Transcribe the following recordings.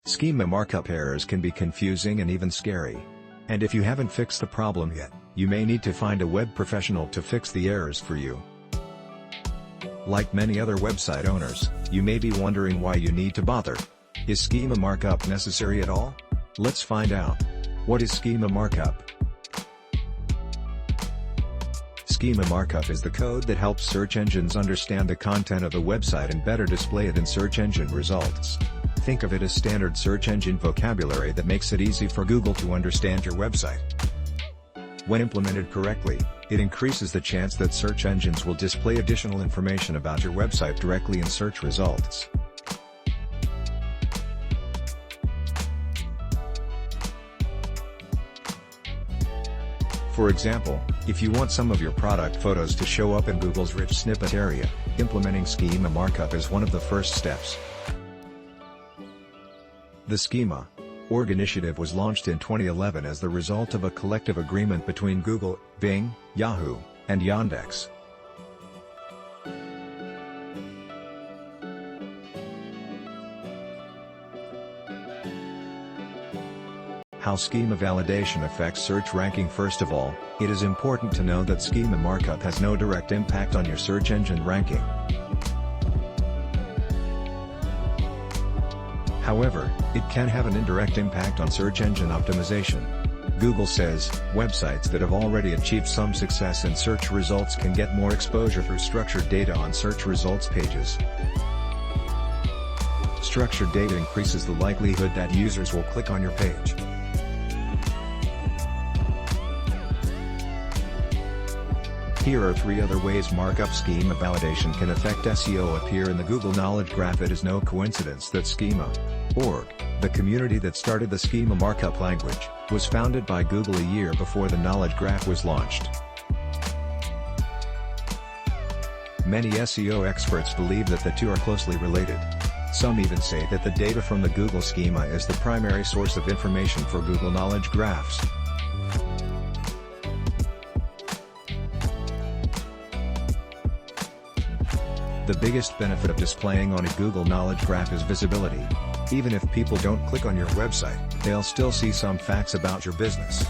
Schema markup errors can be confusing and even scary. And if you haven't fixed the problem yet, you may need to find a web professional to fix the errors for you. Like many other website owners, you may be wondering why you need to bother. Is schema markup necessary at all? Let's find out. What is schema markup? Schema markup is the code that helps search engines understand the content of a website and better display it in search engine results. Think of it as standard search engine vocabulary that makes it easy for Google to understand your website. When implemented correctly, it increases the chance that search engines will display additional information about your website directly in search results. For example, if you want some of your product photos to show up in Google's rich snippet area, implementing schema markup is one of the first steps. The Schema.org initiative was launched in 2011 as the result of a collective agreement between Google, Bing, Yahoo, and Yandex. How schema validation affects search ranking. First of all, it is important to know that schema markup has no direct impact on your search engine ranking. However, it can have an indirect impact on search engine optimization. Google says, websites that have already achieved some success in search results can get more exposure through structured data on search results pages. Structured data increases the likelihood that users will click on your page. Here are 3 other ways markup schema validation can affect SEO. Appear in the Google Knowledge Graph. It is no coincidence that Schema.org, the community that started the schema markup language, was founded by Google a year before the Knowledge Graph was launched. Many SEO experts believe that the two are closely related. Some even say that the data from the Google schema is the primary source of information for Google Knowledge Graphs. The biggest benefit of displaying on a Google Knowledge Graph is visibility. Even if people don't click on your website, they'll still see some facts about your business.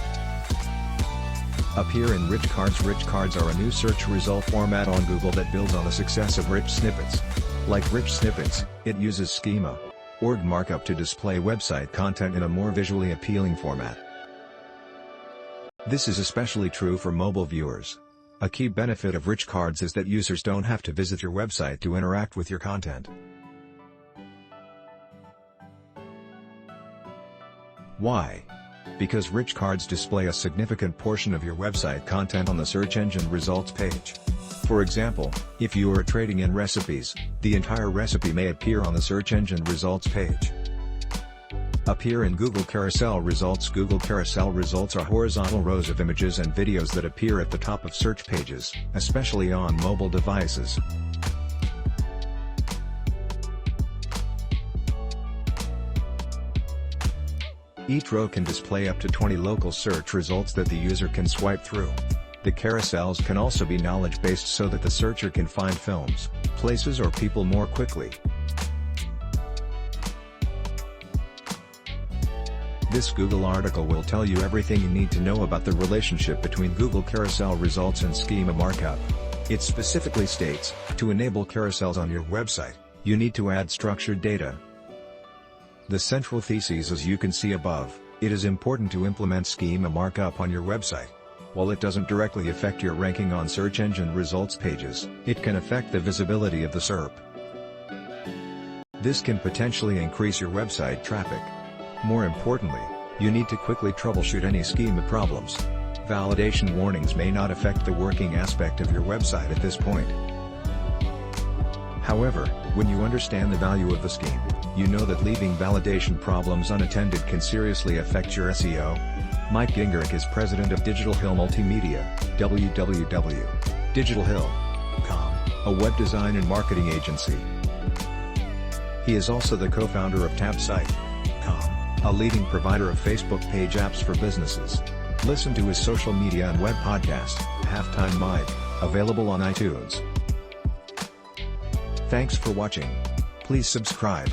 Appear in Rich Cards. Rich Cards are a new search result format on Google that builds on the success of Rich Snippets. Like Rich Snippets, it uses Schema.org markup to display website content in a more visually appealing format. This is especially true for mobile viewers. A key benefit of Rich Cards is that users don't have to visit your website to interact with your content. Why? Because Rich Cards display a significant portion of your website content on the search engine results page. For example, if you are trading in recipes, the entire recipe may appear on the search engine results page. Appear in Google Carousel Results. Google Carousel Results are horizontal rows of images and videos that appear at the top of search pages, especially on mobile devices. Each row can display up to 20 local search results that the user can swipe through. The carousels can also be knowledge-based so that the searcher can find films, places or people more quickly. This Google article will tell you everything you need to know about the relationship between Google Carousel Results and schema markup. It specifically states, to enable carousels on your website, you need to add structured data. The central thesis, as you can see above, it is important to implement schema markup on your website. While it doesn't directly affect your ranking on search engine results pages, it can affect the visibility of the SERP. This can potentially increase your website traffic. More importantly, you need to quickly troubleshoot any schema problems. Validation warnings may not affect the working aspect of your website at this point. However, when you understand the value of the scheme, you know that leaving validation problems unattended can seriously affect your SEO. Mike Gingerich is president of Digital Hill Multimedia, www.digitalhill.com, a web design and marketing agency. He is also the co-founder of TabSite.com, a leading provider of Facebook page apps for businesses. Listen to his social media and web podcast, Halftime Mike, available on iTunes. Thanks for watching. Please subscribe.